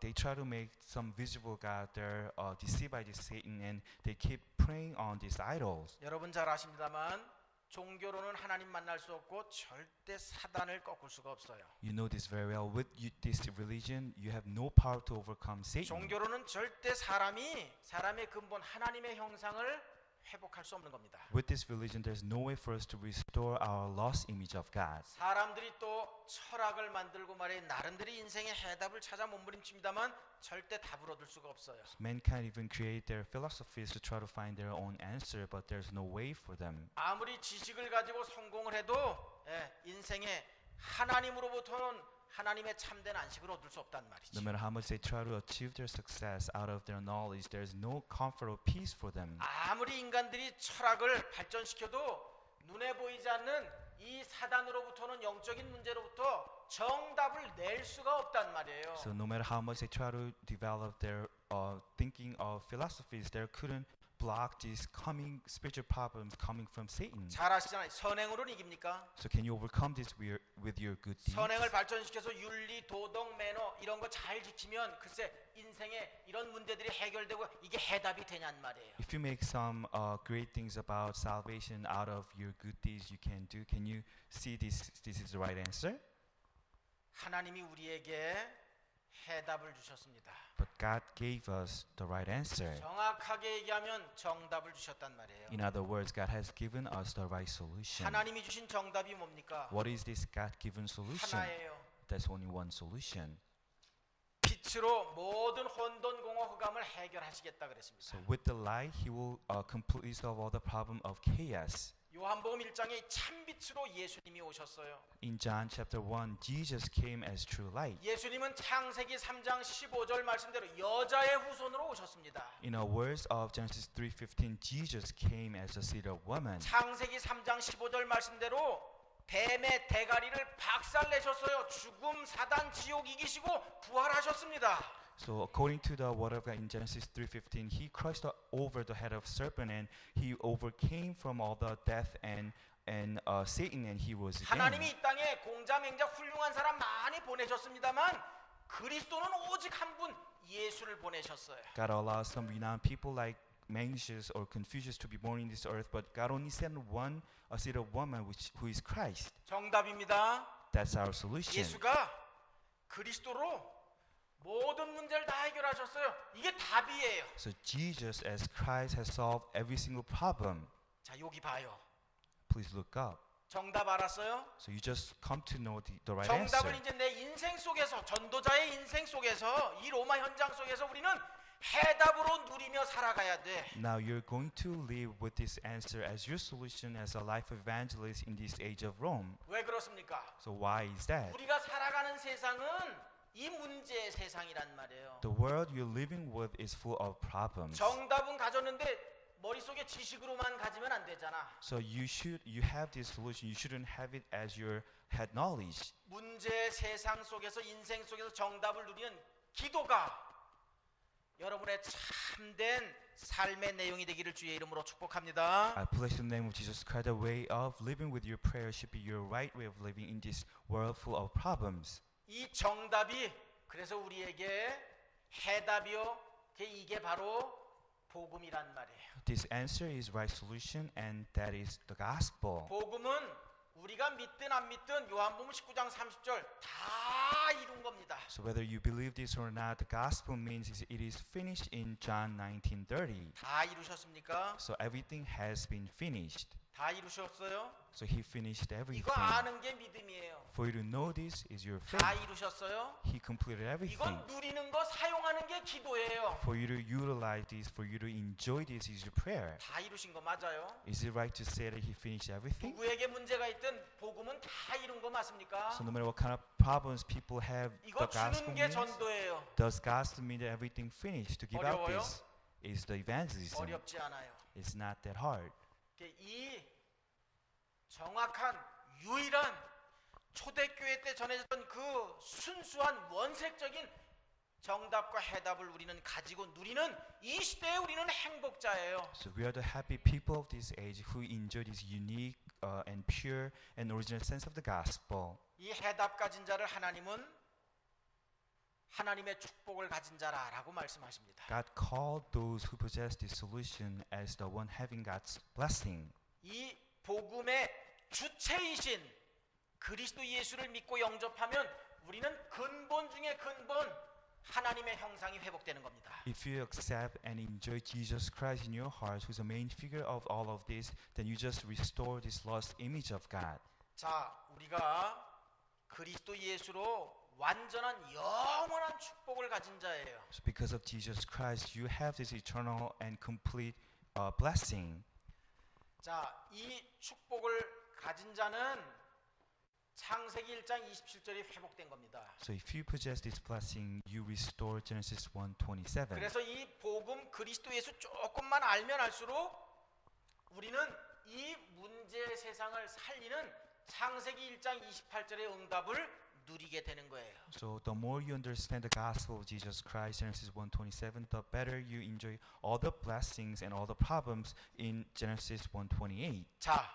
they try to make some visible God. They're deceived by this Satan, and they keep preying on these idols. 여러분 잘 아십니다만 종교로는 하나님 만날 수 없고 절대 사단을 꺾을 수가 없어요. You know this very well. With this religion, you have no power to overcome Satan. 종교로는 절대 사람의 근본 하나님의 형상을 회복할 수 없는 겁니다. With this religion, there's no way for us to restore our lost image of God. 사람들이 또 철학을 만들고 말해 나름대로 인생의 해답을 찾아 몸부림칩니다만 절대 답을 얻을 수가 없어요. Mankind even create their philosophies to try to find their own answer, but there's no way for them. 아무리 지식을 가지고 성공을 해도 인생에 하나님으로부터는 하나님의 참된 안식을 얻을 수 없단 말이죠. No matter how much they try to achieve their success out of their knowledge, there's no comfort or peace for them. 아무리 인간들이 철학을 발전시켜도 눈에 보이지 않는 이 사단으로부터는 영적인 문제로부터 정답을 낼 수가 없단 말이에요. So no matter how much they try to develop their thinking of philosophies, they couldn't block these coming spiritual problems coming from Satan. 잘 아시잖아요. 선행으로는 이깁니까? So can you overcome this with your good deeds? 선행을 발전시켜서 윤리, 도덕, 매너 이런 거 잘 지키면 글쎄 인생에 이런 문제들이 해결되고 이게 해답이 되냔 말이에요. If you make some great things about salvation out of your good deeds you can do, can you see this is the right answer? 하나님이 우리에게 해답을 주셨습니다. But God gave us the right answer. 정확하게 얘기하면 정답을 주셨단 말이에요. In other words, God has given us the right solution. 하나님이 주신 정답이 뭡니까? What is this God-given solution? 하나예요. There's only one solution. 빛으로 모든 혼돈, 공허, 흑암을 해결하시겠다 그랬습니다. So with the light, He will completely solve all the problem of chaos. 요한복음 1장에 참빛으로 예수님이 오셨어요. In John chapter 1, Jesus came as true light. 예수님은 창세기 3장 15절 말씀대로 여자의 후손으로 오셨습니다. In the words of Genesis 3:15, Jesus came as a seed of woman. 창세기 3장 15절 말씀대로 뱀의 대가리를 박살내셨어요. 죽음, 사단, 지옥 이기시고 부활하셨습니다. So according to the word of God in Genesis 3:15, He crushed over the head of serpent, and He overcame from all the death and Satan, and He was again. 하나님이 이 땅에 공자 맹자 훌륭한 사람 많이 보내셨습니다만 그리스도는 오직 한 분 예수를 보내셨어요. God allows some renowned people like Mencius or Confucius to be born in this earth, but God only sent one, a seed of woman, who is Christ. 정답입니다. That's our solution. 예수가 그리스도로 모든 문제를 다 해결하셨어요. 이게 답이에요. So Jesus, as Christ, has solved every single problem. 자, 여기 봐요. Please look up. 정답 알았어요? So you just come to know the right 정답을 answer. 이제 내 인생 속에서, 전도자의 인생 속에서, 이 로마 현장 속에서 우리는 해답으로 누리며 살아가야 돼. Now you're going to live with this answer as your solution as a life evangelist in this age of Rome. 왜 그렇습니까? So why is that? 우리가 살아가는 세상은 이 문제의 세상이란 말이에요. The world you're living with is full of problems. 정답은 가졌는데 머릿속에 지식으로만 가지면 안 되잖아. So you have this solution. You shouldn't have it as your head knowledge. 문제의 세상 속에서, 인생 속에서 정답을 누리는 기도가 여러분의 참된 삶의 내용이 되기를 주의 이름으로 축복합니다. I bless the name of Jesus Christ. The way of living with your prayer should be your right way of living in this world full of problems. 이 정답이 그래서 우리에게 해답이요. 이게 바로 복음이란 말이에요. This answer is right solution, and that is the gospel. 복음은 우리가 믿든 안 믿든 요한복음 19장 30절 다 이룬 겁니다. So whether you believe this or not, the gospel means it is finished in John 19:30. 다 이루셨습니까? So everything has been finished. 다 이루셨어요? So he finished everything. 이거 아는 게 믿음이에요. For you to know this is your 다 faith. 이루셨어요? He completed everything. 이건 누리는 거, 사용하는 게 기도예요. For you to utilize this, for you to enjoy this is your prayer. 다 이루신 거 맞아요? Is it right to say that he finished everything? 누구에게 문제가 있든 복음은 다 이룬 거 맞습니까? So no matter what kind of problems people have, 이거 the gospel 주는 게 means, 전도예요. does gospel mean that everything finished? To give out 어려워요? this is the evangelism. 어렵지 않아요. It's not that hard. 이 정확한 유일한 초대교회 때 전해졌던 그 순수한 원색적인 정답과 해답을 우리는 가지고 누리는 이 시대에 우리는 행복자예요. So we are the happy people of this age who enjoy this unique and pure and original sense of the gospel. 이 해답 가진 자를 하나님은 하나님의 축복을 가진 자라라고 말씀하십니다. God called those who possess this solution as the one having God's blessing. 이 복음의 주체이신 그리스도 예수를 믿고 영접하면 우리는 근본 중에 근본 하나님의 형상이 회복되는 겁니다. If you accept and enjoy Jesus Christ in your heart, who's the main figure of all of this, then you just restore this lost image of God. 자, 우리가 그리스도 예수로 완전한 영원한 축복을 가진 자예요. So because of Jesus Christ, you have this eternal and complete blessing. 자, 이 축복을 가진 자는 창세기 1장 27절이 회복된 겁니다. So if you possess this blessing, you restore Genesis 1:27. 그래서 이 복음 그리스도 예수 조금만 알면 알수록 우리는 이 문제 세상을 살리는 창세기 1장 28절의 응답을 누리게 되는 거예요. So the more you understand the gospel of Jesus Christ, Genesis 1:27, the better you enjoy all the blessings and all the problems in Genesis 1:28. 자,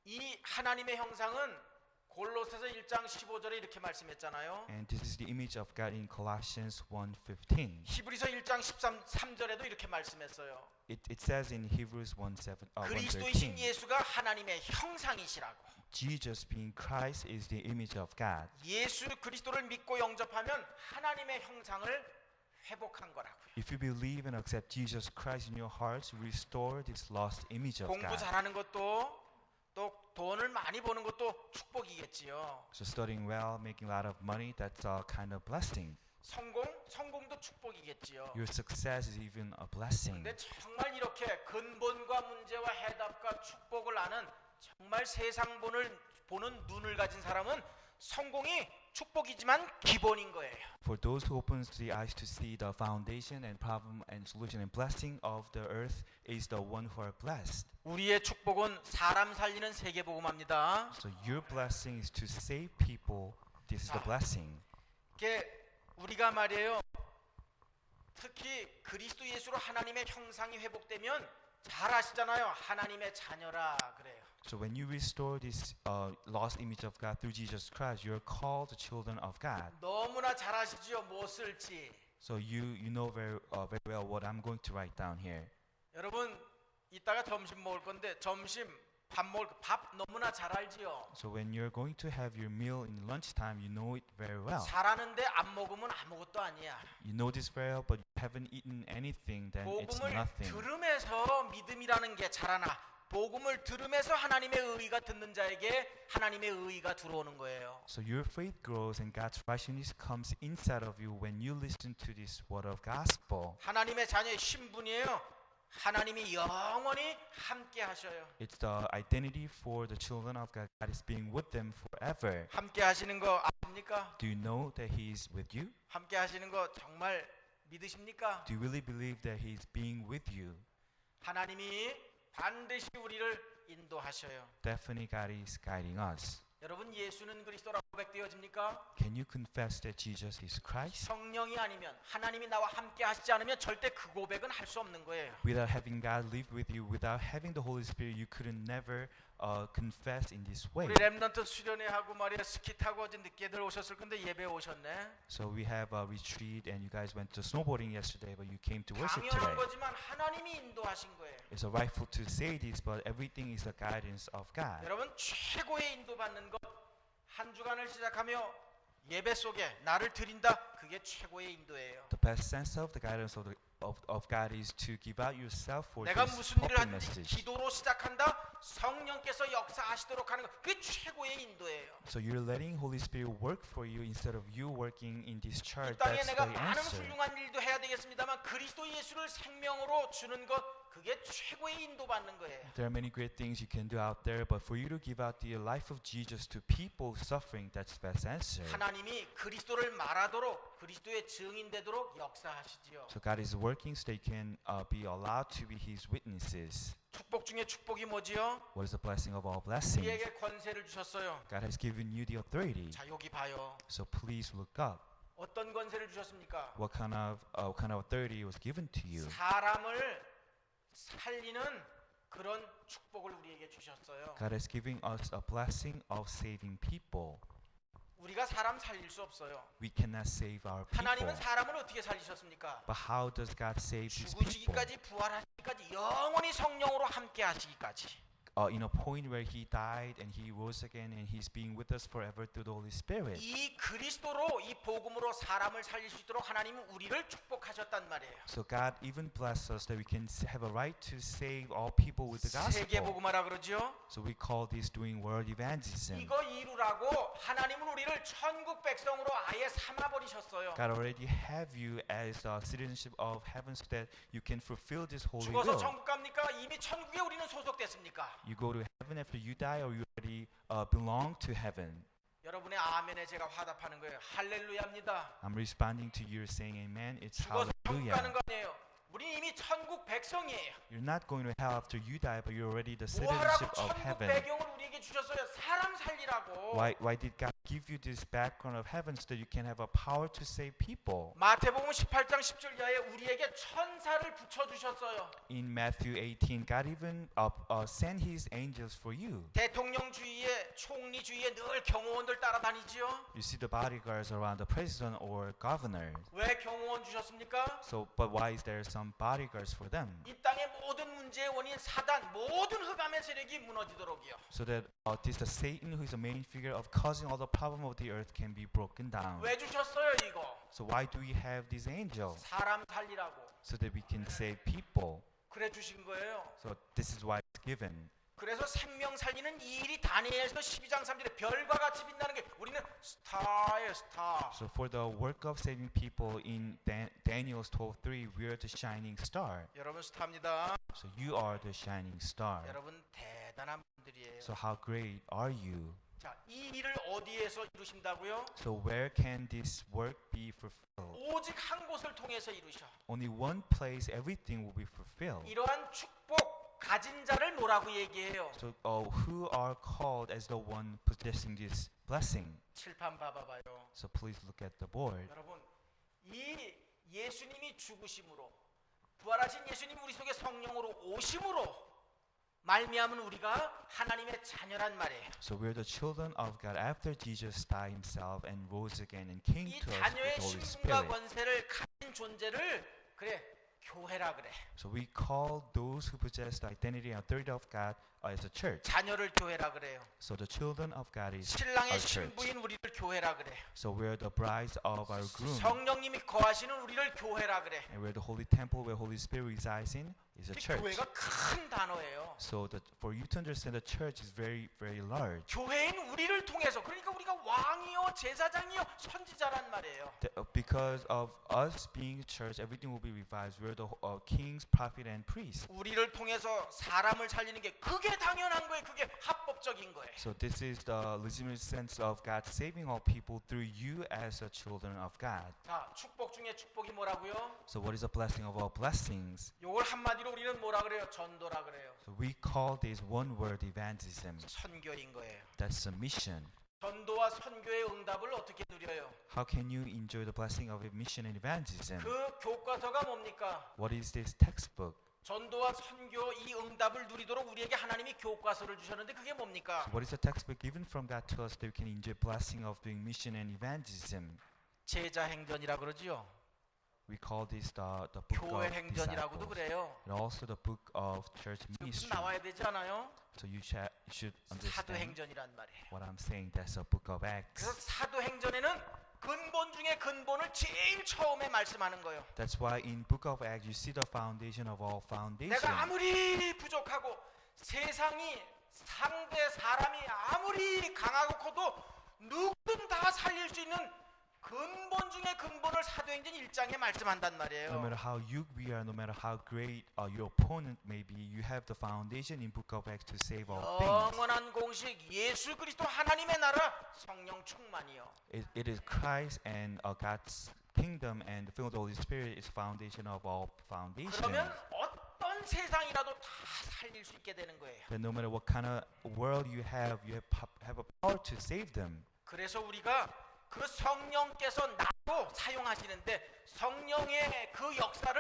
이 하나님의 형상은 골로새서 1장 15절에 이렇게 말씀했잖아요. And this is the image of God in Colossians 1:15. 히브리서 1장 13절에도 이렇게 말씀했어요. It says in Hebrews 1:7, 그리스도이신 1:13, 예수가 하나님의 형상이시라고. Jesus being Christ is the image of God. 예수 그리스도를 믿고 영접하면 하나님의 형상을 회복한 거라고요. If you believe and accept Jesus Christ in your hearts, restore this lost image of 공부 God. 잘하는 것도 또 돈을 많이 버는 것도 축복이겠지요. So studying well, making a lot of money, that's a kind of blessing. 성공도 축복이겠지요. Your success is even a blessing. 근데 정말 이렇게 근본과 문제와 해답과 축복을 아는 정말 세상 보는 눈을 가진 사람은 성공이 축복이지만 기본인 거예요. For those who opens the eyes to see the foundation and problem and solution and blessing of the earth is the one who are blessed. 우리의 축복은 사람 살리는 세계복음합니다. So your blessing is to save people. This is the blessing. 이게 우리가 말이에요. 특히 그리스도 예수로 하나님의 형상이 회복되면 잘 아시잖아요. 하나님의 자녀라 그래요. So when you restore this lost image of God through Jesus Christ, you're called the children of God. 너무나 잘 아시지요. 뭐 쓸지. So you know very well what I'm going to write down here. 여러분 이따가 점심 먹을 건데 점심 밥 먹을 밥 너무나 잘 알지요. So when you're going to have your meal in lunchtime, you know it very well. 잘하는데 안 먹으면 아무것도 아니야. You know this very well, but you haven't eaten anything, then it's 복음을 nothing. 들으면서 믿음이라는 게 자라나. 복음을 들으면서 하나님의 의가 듣는 자에게 하나님의 의가 들어오는 거예요. So your faith grows and God's righteousness comes inside of you when you listen to this word of gospel. 하나님의 자녀의 신분이에요. 하나님이 영원히 함께 하셔요. It's the identity for the children of God. God is being with them forever. 함께 하시는 거 아십니까? Do you know that He is with you? 함께 하시는 거 정말 믿으십니까? Do you really believe that He is being with you? 하나님이 반드시 우리를 인도하셔요. Definitely God is guiding us. 여러분 예수는 그리스도라고 고백되어집니까? Can you confess that Jesus is Christ? 성령이 아니면 하나님이 나와 함께 하시지 않으면 절대 그 고백은 할 수 없는 거예요. Without having God live with you, without having the Holy Spirit, you couldn't never confess in this way. 우리 렘넌트 수련회 하고 말이야 스키 타고 어제 늦게들 오셨을 건데 예배 오셨네. So we have a retreat, and you guys went to snowboarding yesterday, but you came to worship 당연한 today. 거지만 하나님이 인도하신 거예요. It's rightful to say this, but everything is the guidance of God. 여러분 최고의 인도받는 것 한 주간을 시작하며 예배 속에 나를 드린다 그게 최고의 인도예요. The best sense of the guidance of God is to give out yourself for 내가 this 무슨 일을 public 하든지 message. 기도로 시작한다 성령께서 역사하시도록 하는 것 그게 최고의 인도예요. So you're letting Holy Spirit work for you instead of you working in this 이 church. 땅에 That's 내가 the 많은 answer. 훌륭한 일도 해야 되겠습니다만 그리스도 예수를 생명으로 주는 것 그게 최고의 인도받는 거예요. There are many great things you can do out there, but for you to give out the life of Jesus to people suffering, that's the best answer. 하나님이 그리스도를 말하도록 그리스도의 증인되도록 역사하시지요. So God is working so they can be allowed to be His witnesses. 축복 중에 축복이 뭐지요? What is the blessing of all blessings? 우리에게 권세를 주셨어요. God has given you the authority. 자 여기 봐요. So please look up. 어떤 권세를 주셨습니까? What kind of authority was given to you? 사람을 살리는 그런 축복을 우리에게 주셨어요. God is giving us a blessing of saving people. 우리가 사람 살릴 수 없어요. We cannot save our people. 하나님은 사람을 어떻게 살리셨습니까? But how does God save His people? 죽으시기까지 부활하시기까지 영원히 성령으로 함께 하시기까지. In a point where He died and He rose again and He's being with us forever through the Holy Spirit. 이 그리스도로 이 복음으로 사람을 살릴 수 있도록 하나님은 우리를 축복하셨단 말이에요. So God even blessed us that we can have a right to save all people with the 세계 gospel. 복음화라 그러죠. So we call this doing world evangelism. 이거 이루라고 하나님은 우리를 천국 백성으로 아예 삼아 버리셨어요. God already have you as a citizenship of heaven so that you can fulfill this holy 죽어서 will. 천국 갑니까? 이미 천국에 우리는 소속됐습니까? You go to heaven after you die, or you already belong to heaven. 여러분의 아멘에 제가 화답하는 거예요. 할렐루야입니다. I'm responding to you saying amen. It's 죽어서 천국 가는 hallelujah. 거 아니에요. 우리 이미 천국 백성이에요. You're not going to hell after you die, but you're already the 뭐하라고 citizenship of 천국 heaven. 배경을 우리에게 주셨어요? 사람 살리라고. Why did God give you this background of heaven so that you can have a power to save people? 마태복음 18장 10절 이하에 우리에게 천사를 붙여 주셨어요. In Matthew 18, God even sent His angels for you. 대통령 주위에 총리 주위에 늘 경호원들 따라다니지요. You see the bodyguards around the president or governor. 왜 경호원 주셨습니까? So, but why is there some bodyguards for them? 이 땅의 모든 문제의 원인 사단 모든 흑암의 세력이 무너지도록이요. So that this the Satan, who is the main figure of causing all the problem of the earth, can be broken down. 왜 주셨어요 이거? So why do we have these angels? 사람 살리라고. So that we can save people. 그래 주신 거예요. So this is why it's given. 그래서 생명 살리는 이 일이 다니엘서 12장 3절에 별과 같이 빛나는 게 우리는 스타예요 스타. So for the work of saving people in Daniel's 12:3, we are the shining star. 여러분 스타입니다. So you are the shining star. 여러분 대단한 분들이에요. So how great are you? 자, 이 일을 어디에서 이루신다고요? So where can this work be fulfilled? 오직 한 곳을 통해서 이루셔. Only one place everything will be fulfilled. 이러한 축복 가진 자를 뭐라고 얘기해요? So who are called as the one possessing this blessing? 칠판 봐봐요. So please look at the board. 여러분 이 예수님이 죽으심으로 부활하신 예수님 우리 속에 성령으로 오심으로 말미암은 우리가 하나님의 자녀란 말이에요. So we're the children of God after Jesus died himself and rose again and came 이 to us with 자녀의 the Holy 신분과 Spirit. 권세를 가진 존재를 그래 교회라 그래. So we call those who possess the identity and authority of God as a church. 자녀를 교회라 그래요. So the children of God is 신랑의 our church. 신부인 우리를 교회라 그래. So we're the brides of our groom. 성령님이 거하시는 우리를 교회라 그래. And we're the holy temple where Holy Spirit resides in is a 이 church. 교회가 큰 단어예요. So for you to understand, the church is very, very large. 교회인 우리를 통해서 그러니까 우리가 왕이요 제사장이요 선지자란 말이에요. Because of us being church, everything will be revised. We're the kings, prophet, and priest. 우리를 통해서 사람을 살리는 게 그게 당연한 거예요. 그게 합법적인 거예요. So this is the legitimate sense of God saving all people through you as the children of God. 자, 축복 중에 축복이 뭐라고요? So what is the blessing of all blessings? 요걸 한마디로 우리는 뭐라 그래요? 전도라 그래요. So we call this one word evangelism. 선교인 거예요. That's submission. 전도와 선교의 응답을 어떻게 누려요? How can you enjoy the blessing of mission and evangelism? 그 교과서가 뭡니까? What is this textbook? 전도와 선교 이 응답을 누리도록 우리에게 하나님이 교과서를 주셨는데 그게 뭡니까? So what is the textbook given from God to us that we can enjoy blessing of doing mission and evangelism? 제자 행전이라 그러지요. We call this the book 교회 of 행전이라고도 disciples. 그래요. And also the book of church 무슨 ministry. 나와야 되지 않아요? So you should understand 사도행전이란 말이에요. what I'm saying. That's a book of 그래서 Acts. 사도행전에는 근본 중에 근본을 제일 처음에 말씀하는 거예요. That's why in book of Acts you see the foundation of all foundation. 내가 아무리 부족하고 세상이 상대 사람이 아무리 강하고 커도 누구든 다 살릴 수 있는 근본 중에 근본을 사도행전 1장에 말씀한단 말이에요. No matter how weak we are, no matter how great your opponent may be, you have the foundation in book of Acts to save all things. 영원한 공식 예수 그리스도 하나님의 나라 성령 충만이요. It is Christ and God's kingdom and the filling of the Holy Spirit is foundation of all foundation. 그러면 어떤 세상이라도 다 살릴 수 있게 되는 거예요. But no matter what kind of world you have a power to save them. 그래서 우리가 그 성령께서 나로 사용하시는데 성령의 그 역사를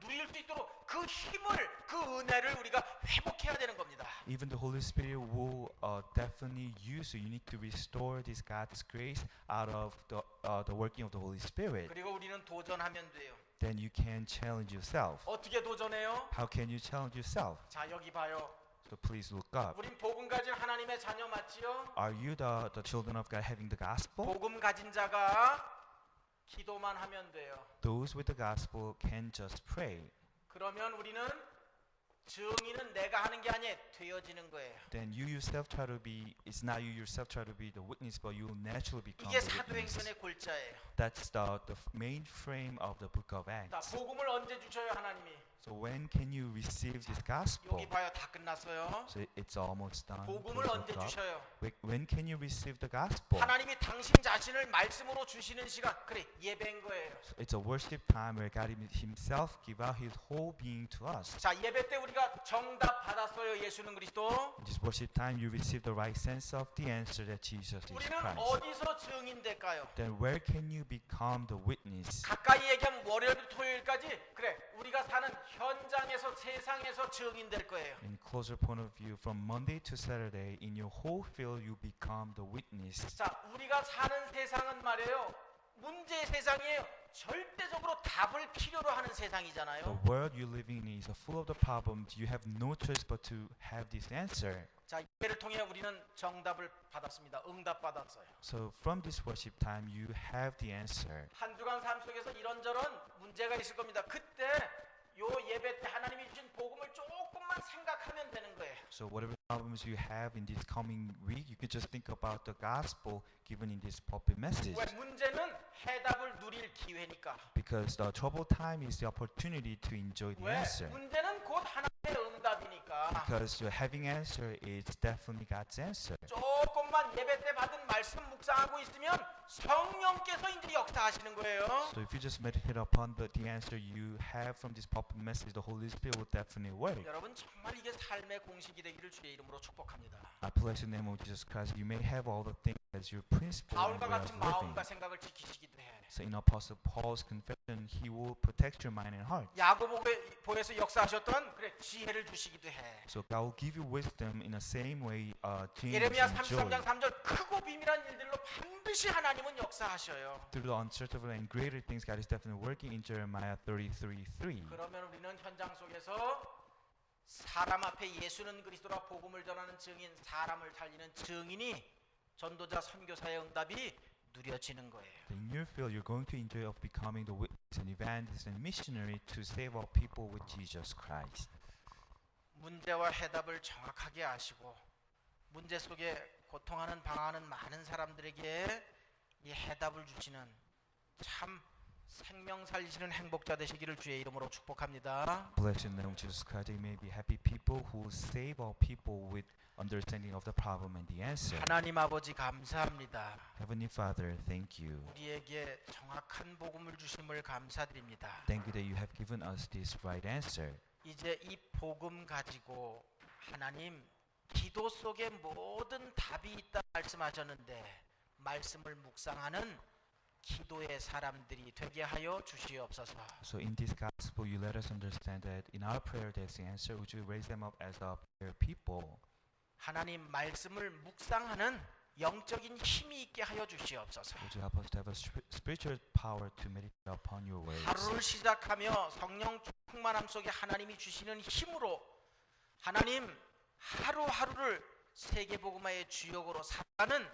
누릴 수 있도록 그 힘을 그 은혜를 우리가 회복해야 되는 겁니다. Even the Holy Spirit will definitely use you. You need to restore this God's grace out of the working of the Holy Spirit. 그리고 우리는 도전하면 돼요. Then you can challenge yourself. 어떻게 도전해요? How can you challenge yourself? 자 여기 봐요. So please look up. 우린 복음 가진 하나님의 자녀 맞지요? Are you the children of God having the gospel? 복음 가진 자가 기도만 하면 돼요. Those with the gospel can just pray. 그러면 우리는 증인은 내가 하는 게 아니에요. 되어지는 거예요. Then you yourself try to be, it's not you yourself try to be the witness, but you will naturally become 이게 the witness. 사도행전의 골자예요. That's the main frame of the book of 자, Acts. 복음을 언제 주셔요, 하나님이? So when can you receive this gospel? 여기 봐요, 다 끝났어요. So it's almost done. 복음을 Please 언제 look up. 주셔요? When can you receive the gospel? 하나님이 당신 자신을 말씀으로 주시는 시간, 그래 예배인 거예요. So it's a worship time where God himself give out his whole being to us. 자, 예배 때 우리가 정답 받았어요, 예수는 그리스도. In this worship time, you receive the right sense of the answer that Jesus is 우리는 Christ. 어디서 증인 될까요? Then where can you become the witness? 가까이 얘기하면 월요일부터 토요일까지 그래 우리가 사는 현장에서 세상에서 증인 될 거예요. In closer point of view, from Monday to Saturday, in your whole field, you become the witness. 자, 우리가 사는 세상은 말이에요. 문제의 세상이에요. 절대적으로 답을 필요로 하는 세상이잖아요. The world you're living in is full of the problems. You have no choice but to have this answer. 자, 예배를 통해 우리는 정답을 받았습니다. 응답 받았어요. So from this worship time, you have the answer. 한 주간 삶 속에서 이런저런 문제가 있을 겁니다. 그때 요 예배 때 하나님이 주신 복음을 조금만 생각하면 되는 거예요. So whatever problems you have in this coming week, you can just think about the gospel given in this pulpit message. 왜 문제는 해답을 누릴 기회니까. Because the trouble time is the opportunity to enjoy the 왜 answer. 문제는 곧 하나님의 응답이니까. Because having answer is definitely God's answer. 조금만 예배 때 받은 말씀 묵상하고 있으면 성령께서 이제 역사하시는 거예요. So if you just meditate upon the answer you have from this pulpit message, the Holy Spirit will definitely work. 여러분 정말 이게 삶의 공식이 되기를 주의 이름으로 축복합니다. I bless the name of Jesus Christ. You may have all the things as your principle and 바울과 way 같은 of living. 마음과 생각을 지키시기도 해. So in Apostle Paul's confession, he will protect your mind and heart. 보혜서 역사하셨던 그래 지혜를 주시기도 해. So God will give you wisdom in the same way James 예레미야 enjoyed. 33장 3절 크고 비밀한 일들로 반드시 하나님은 역사하셔요. Through the unsearchable and greater things, God is definitely working in Jeremiah 33:3. 그러면 우리는 현장 속에서 사람 앞에 예수는 그리스도라 복음을 전하는 증인, 사람을 살리는 증인이 전도자 선교사의 응답이 누려지는 거예요. In your field, you're going to enjoy of becoming the witness and evangelist and missionary to save all people with Jesus Christ. 문제와 해답을 정확하게 아시고 문제 속에 고통하는 방황하는 많은 사람들에게 이 해답을 주시는 참 생명 살리시는 행복자 되시기를 주의 이름으로 축복합니다. Bless in the name of Jesus Christ, they may be happy people who save all people with understanding of the problem and the answer. 하나님 아버지 감사합니다. Heavenly Father, thank you. 우리에게 정확한 복음을 주심을 감사드립니다. Thank you that you have given us this right answer. 이제 이 복음 가지고 하나님 기도 속에 모든 답이 있다 말씀하셨는데 말씀을 묵상하는 기도의 사람들이 되게 하여 주시옵소서. So in this gospel, you let us understand that in our prayer, there's the answer. Would you raise them up as a prayer people? 하나님 말씀을 묵상하는 영적인 힘이 있게 하여 주시옵소서. Would you help us to have a spiritual power to meditate upon your words? 하루를 시작하며 성령 충만함 속에 하나님이 주시는 힘으로 하나님 하루하루를 세계복음화의 주역으로 살아가는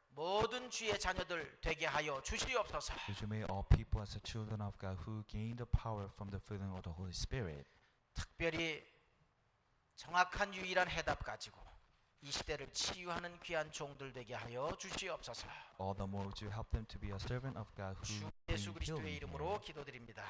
모든 주의 자녀들 되게 하여 주시옵소서. Would you make all people as the children of God who gain the power from the filling of the Holy Spirit? 특별히 정확한 유일한 해답 가지고 이 시대를 치유하는 귀한 종들 되게 하여 주시옵소서. All the more would you help them to be a servant of God who 주 bring 예수 그리스도의 healing 이름으로 here. 기도드립니다.